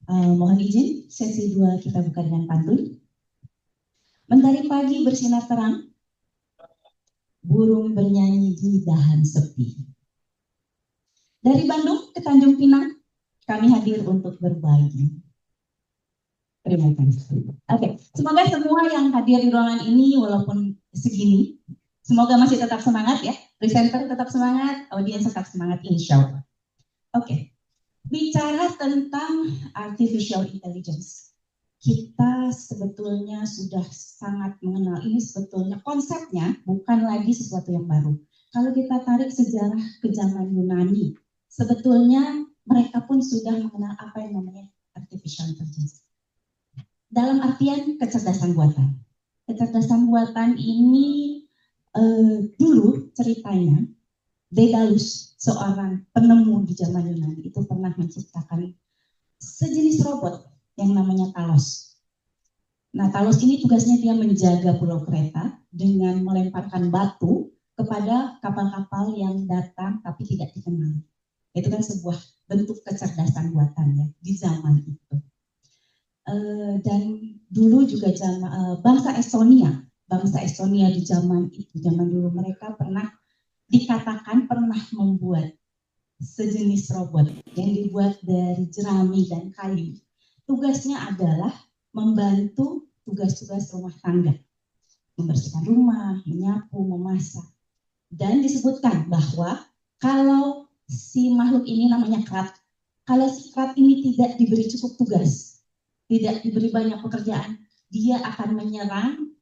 Mohon izin, sesi 2 kita buka dengan pantun. Mentari pagi bersinar terang, burung bernyanyi di dahan sepi. Dari Bandung ke Tanjung Pinang, kami hadir untuk berbagi. Terima kasih. Oke, semoga semua yang hadir di ruangan ini, walaupun segini, semoga masih tetap semangat ya. Presenter tetap semangat, audiens tetap semangat, insya Allah. Oke, bicara tentang artificial intelligence. Kita sebetulnya sudah sangat mengenal ini, sebetulnya konsepnya bukan lagi sesuatu yang baru. Kalau kita tarik sejarah ke zaman Yunani, sebetulnya mereka pun sudah mengenal apa yang namanya artificial intelligence. Dalam artian kecerdasan buatan. Kecerdasan buatan ini dulu ceritanya Daedalus, seorang penemu di zaman Yunani, itu pernah menciptakan sejenis robot yang namanya Talos. Nah, Talos ini tugasnya dia menjaga pulau Kreta dengan melemparkan batu kepada kapal-kapal yang datang tapi tidak dikenal. Itu kan sebuah bentuk kecerdasan buatan ya di zaman itu. Dan dulu juga bangsa Estonia di zaman itu, zaman dulu mereka pernah dikatakan pernah membuat sejenis robot yang dibuat dari jerami dan kayu. Tugasnya adalah membantu tugas-tugas rumah tangga, membersihkan rumah, menyapu, memasak. Dan disebutkan bahwa kalau si makhluk ini namanya Krat, kalau si Krat ini tidak diberi cukup tugas, tidak diberi banyak pekerjaan, dia akan menyerang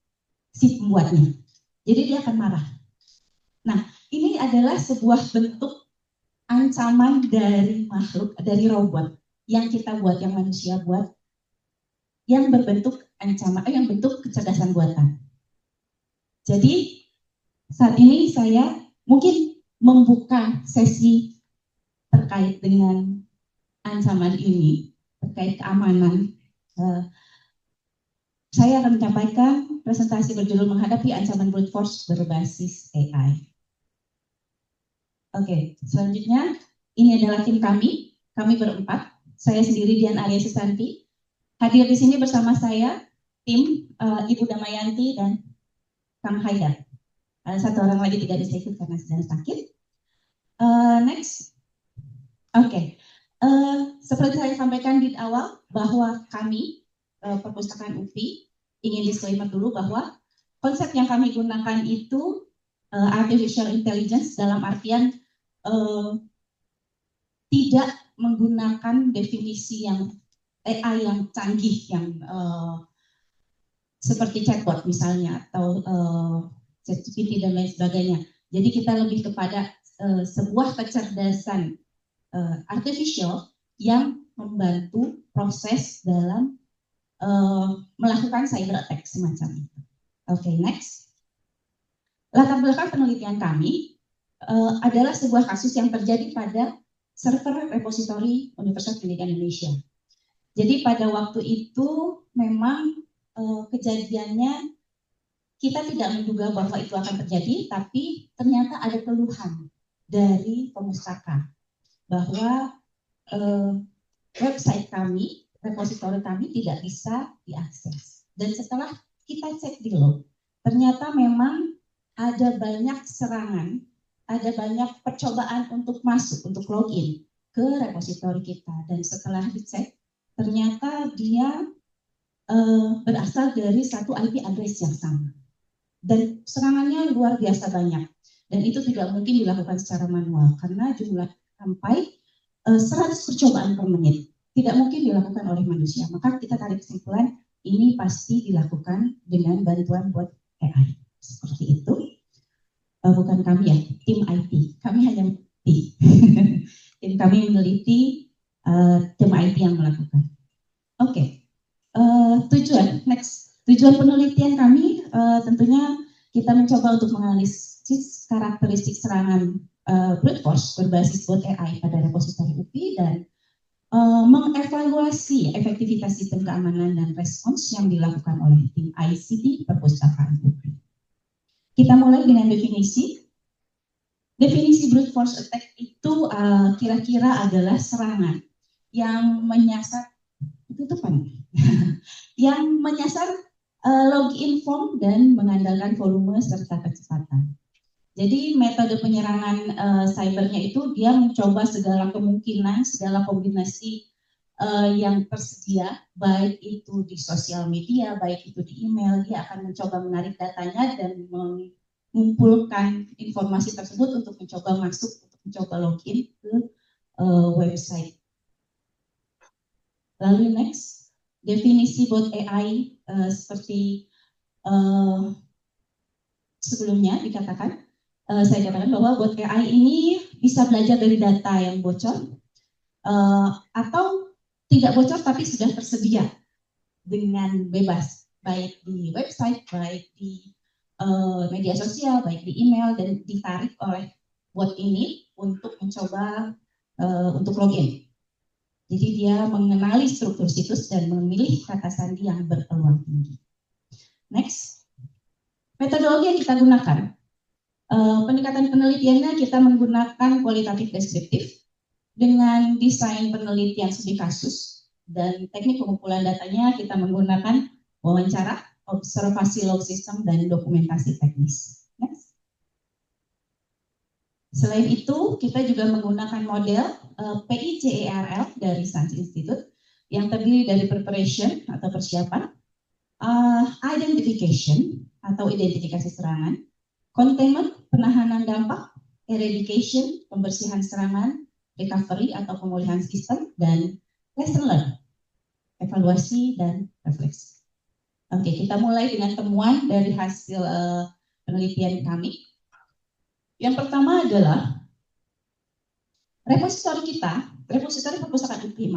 si pembuatnya. Jadi dia akan marah. Nah, ini adalah sebuah bentuk ancaman dari makhluk, dari robot yang kita buat, yang manusia buat, yang berbentuk ancaman, yang bentuk kecerdasan buatan. Jadi saat ini saya mungkin membuka sesi terkait dengan ancaman ini, terkait keamanan. Saya akan menyampaikan presentasi berjudul menghadapi ancaman brute force berbasis AI. Oke, selanjutnya ini adalah tim kami berempat. Saya sendiri Dian Arya Susanti. Hadir di sini bersama saya tim Ibu Damayanti dan Kang Haidar. Satu orang lagi tidak bisa ikut karena sedang sakit. Next. Oke. Seperti saya sampaikan di awal bahwa kami Perpustakaan UPI ingin disclaimer dulu bahwa konsep yang kami gunakan itu artificial intelligence dalam artian tidak menggunakan definisi yang AI yang canggih yang seperti chatbot misalnya atau ChatGPT dan lain sebagainya. Jadi kita lebih kepada sebuah kecerdasan artificial yang membantu proses dalam melakukan cyber attack semacam itu. Oke, next. Latar belakang penelitian kami adalah sebuah kasus yang terjadi pada server repositori Universitas Pendidikan Indonesia. Jadi pada waktu itu memang kejadiannya kita tidak menduga bahwa itu akan terjadi, tapi ternyata ada keluhan dari pemustaka bahwa website kami, repositori kami tidak bisa diakses. Dan setelah kita cek di log, ternyata memang ada banyak serangan, ada banyak percobaan untuk masuk, untuk login ke repositori kita. Dan setelah dicek, ternyata dia berasal dari satu IP address yang sama. Dan serangannya luar biasa banyak. Dan itu tidak mungkin dilakukan secara manual, karena jumlah sampai 100 percobaan per menit. Tidak mungkin dilakukan oleh manusia. Maka kita tarik kesimpulan, ini pasti dilakukan dengan bantuan buat AI. Seperti itu. Bukan kami ya, tim IT. Kami hanya meneliti. Tim kami meneliti, tim IT yang melakukan. Oke. Tujuan, next. Tujuan penelitian kami tentunya kita mencoba untuk menganalisis karakteristik serangan brute force berbasis bot AI pada repositori UPI dan mengevaluasi efektivitas sistem keamanan dan respons yang dilakukan oleh tim ICT Perpustakaan UPI. Kita mulai dengan definisi. Definisi brute force attack itu kira-kira adalah serangan yang menyasar tutupan yang menyasar login form dan mengandalkan volume serta kecepatan. Jadi metode penyerangan cybernya itu dia mencoba segala kemungkinan, segala kombinasi yang tersedia, baik itu di sosial media, baik itu di email, dia akan mencoba menarik datanya dan mengumpulkan informasi tersebut untuk mencoba masuk, untuk mencoba login ke website. Lalu next, definisi bot AI seperti sebelumnya dikatakan, saya katakan bahwa bot AI ini bisa belajar dari data yang bocor atau tidak bocor tapi sudah tersedia dengan bebas, baik di website, baik di media sosial, baik di email, dan ditarik oleh bot ini untuk mencoba untuk login. Jadi dia mengenali struktur situs dan memilih kata sandi yang berpeluang tinggi. Next, metodologi yang kita gunakan. Pendekatan penelitiannya kita menggunakan kualitatif deskriptif dengan desain penelitian studi kasus, dan teknik pengumpulan datanya kita menggunakan wawancara, observasi log system, dan dokumentasi teknis. Next. Selain itu, kita juga menggunakan model PIJERL dari Science Institute yang terdiri dari preparation atau persiapan, identification atau identifikasi serangan, containment, penahanan dampak, eradication, pembersihan serangan, recovery atau pemulihan sistem, dan lesson learned, evaluasi dan refleksi. Oke, kita mulai dengan temuan dari hasil penelitian kami. Yang pertama adalah repositori kita, repositori perpustakaan UPI,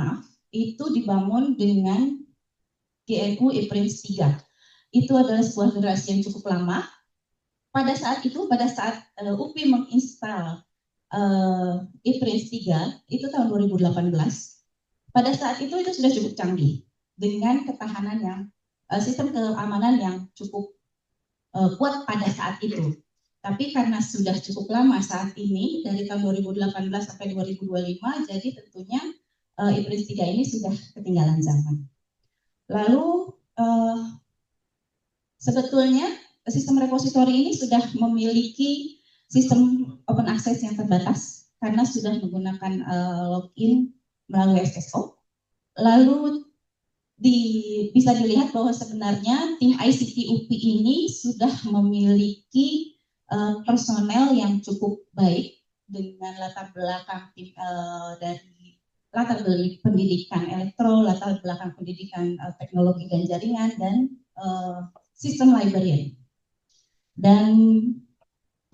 itu dibangun dengan GNU ePrints 3. Itu adalah sebuah generasi yang cukup lama. Pada saat UPI menginstal ePrints 3, itu tahun 2018. Pada saat itu sudah cukup canggih dengan ketahanan yang sistem keamanan yang cukup kuat pada saat itu. Tapi karena sudah cukup lama saat ini, dari tahun 2018 sampai 2025, jadi tentunya ePrints 3 ini sudah ketinggalan zaman. Lalu sebetulnya sistem repositori ini sudah memiliki sistem open access yang terbatas karena sudah menggunakan login melalui SSO. Lalu bisa dilihat bahwa sebenarnya tim ICT UPI ini sudah memiliki personel yang cukup baik dengan latar belakang dari latar belakang pendidikan elektro, latar belakang pendidikan teknologi dan jaringan, dan sistem librarian. Dan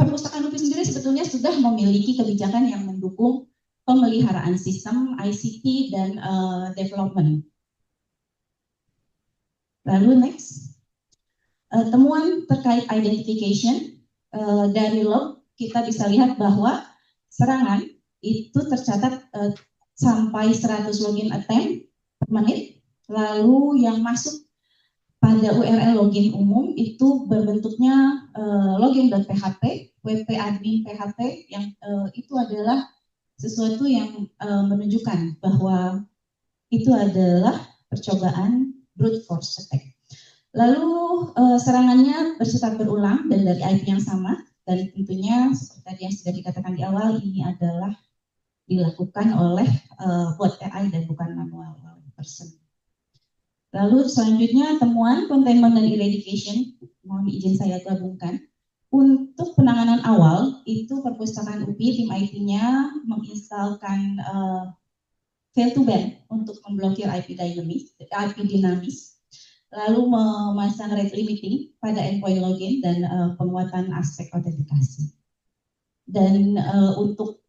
perpustakaan UPI sendiri sebetulnya sudah memiliki kebijakan yang mendukung pemeliharaan sistem ICT dan development. Lalu next, temuan terkait identification. Dari log kita bisa lihat bahwa serangan itu tercatat sampai 100 login attempt per menit. Lalu yang masuk pada URL login umum itu berbentuknya login.php, wp-admin php, yang itu adalah sesuatu yang menunjukkan bahwa itu adalah percobaan brute force attack. Lalu serangannya bersifat berulang dan dari IP yang sama, dan tentunya seperti tadi yang sudah dikatakan di awal, ini adalah dilakukan oleh bot AI dan bukan manual person. Lalu selanjutnya temuan containment dan eradication, mohon izin saya gabungkan. Untuk penanganan awal itu perpustakaan UPI tim IT-nya menginstalkan fail to ban untuk memblokir IP dinamis. Lalu memasang rate limiting pada endpoint login dan penguatan aspek autentikasi. Dan untuk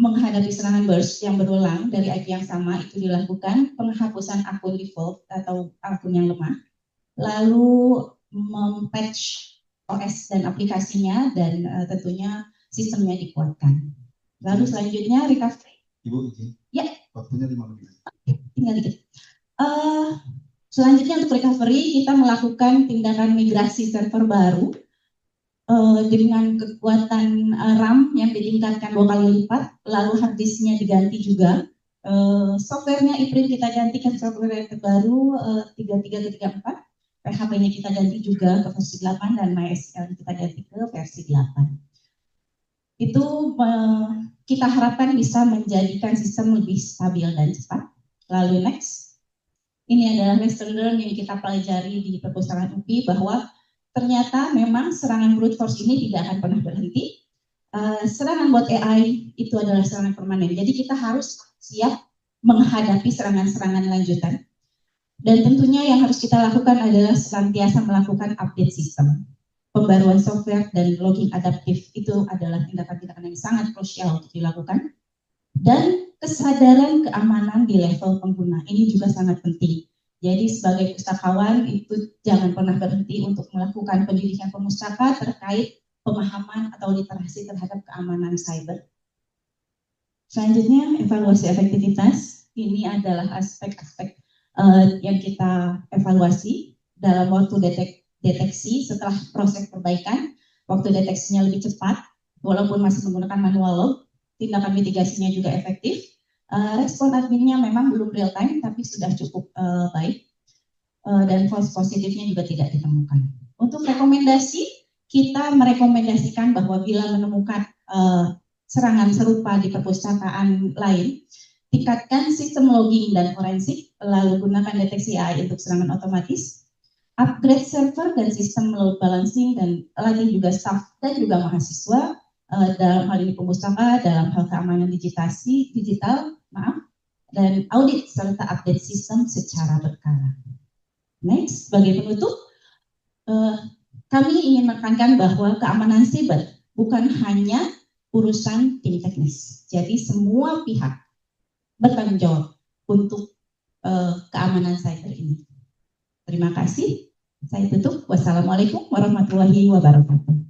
menghadapi serangan burst yang berulang dari IP yang sama itu dilakukan penghapusan akun default atau akun yang lemah. Lalu mempatch OS dan aplikasinya, dan tentunya sistemnya dikuatkan. Lalu selanjutnya recovery. Ibu izin. Ya. Waktunya 5 menit. Tinggal dikit. Selanjutnya untuk recovery, kita melakukan tindakan migrasi server baru dengan kekuatan RAM yang ditingkatkan 2 kali lipat, lalu hard disknya diganti juga Softwarenya Iprin kita ganti ke software yang terbaru 33 ke 34. PHP-nya kita ganti juga ke versi 8 dan MySQL kita ganti ke versi 8. Itu kita harapkan bisa menjadikan sistem lebih stabil dan cepat. Lalu next, ini adalah lesson learned yang kita pelajari di perpustakaan UPI bahwa ternyata memang serangan brute force ini tidak akan pernah berhenti. Serangan bot AI itu adalah serangan permanen. Jadi kita harus siap menghadapi serangan-serangan lanjutan. Dan tentunya yang harus kita lakukan adalah senantiasa melakukan update sistem. Pembaruan software dan logging adaptif itu adalah tindakan-tindakan yang sangat krusial untuk dilakukan. Dan kesadaran keamanan di level pengguna ini juga sangat penting. Jadi sebagai pustakawan itu jangan pernah berhenti untuk melakukan pendidikan pemustaka terkait pemahaman atau literasi terhadap keamanan cyber. Selanjutnya, evaluasi efektivitas. Ini adalah aspek-aspek yang kita evaluasi dalam waktu deteksi setelah proses perbaikan. Waktu deteksinya lebih cepat, walaupun masih menggunakan manual log. Tindakan mitigasinya juga efektif. Respon adminnya memang belum real time, tapi sudah cukup baik. Dan false positifnya juga tidak ditemukan. Untuk rekomendasi, kita merekomendasikan bahwa bila menemukan serangan serupa di perpustakaan lain, tingkatkan sistem logging dan forensik, lalu gunakan deteksi AI untuk serangan otomatis, upgrade server dan sistem load balancing, dan latih juga staff dan juga mahasiswa dalam hal ini pemustaka, dalam hal keamanan digital, dan audit serta update sistem secara berkala. Next, sebagai penutup, kami ingin menekankan bahwa keamanan siber bukan hanya urusan tim teknis. Jadi semua pihak bertanggung jawab untuk keamanan cyber ini. Terima kasih. Saya tutup. Wassalamualaikum warahmatullahi wabarakatuh.